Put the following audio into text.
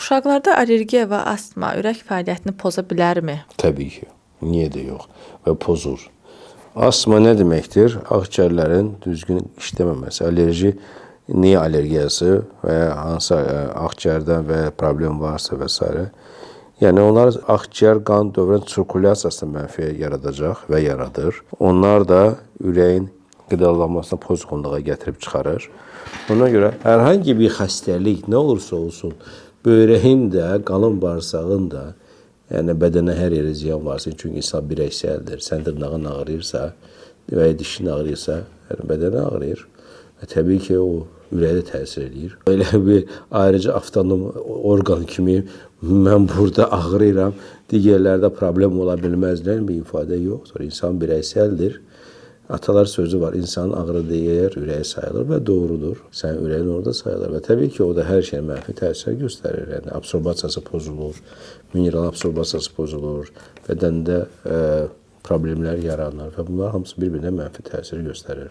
Uşaqlarda allergiya və astma ürək fəaliyyətini poza bilərmi? Təbii ki. Niyə də yox? Və pozur. Astma nə deməkdir? Akciğerlərin düzgün işləməməsi, niyə allergiyası və ya hansı akciğerdən və ya problem varsa və s. Yəni onlar akciğer qan dövrən sirkulyasiyasını mənfi yaradacaq və yaradır. Onlar da ürəyin qidalanmasına pozğunluğa gətirib çıxarır. Ona görə hər hansı bir xəstəlik nə olursa olsun, böyrəyin də, qalın bağırsağın da, yəni bədənə hər yerə ziyan varsa, çünki insan birəksəldir. Sən dırnağın ağrıyırsa və ya dişin ağrıyırsa, yəni bədənə ağrıyır. Və təbii ki, o ürəyə də təsir edir. Elə bir ayrıca avtonom orqan kimi mən burada ağrıyıram, digərlərdə problem ola bilməzlər bir ifadə yoxdur. İnsan birəksəldir. Atalar sözü var, insanın ağrıdığı yer ürəyi sayılır və doğrudur. Sən ürəyin orada sayılır və təbii ki, o da hər şeyə mənfi təsir göstərir. Yəni, absorbasiyası pozulur, mineral absorbasiyası pozulur, bədəndə problemlər yaranır və bunlar hamısı bir-birinə mənfi təsir göstərir.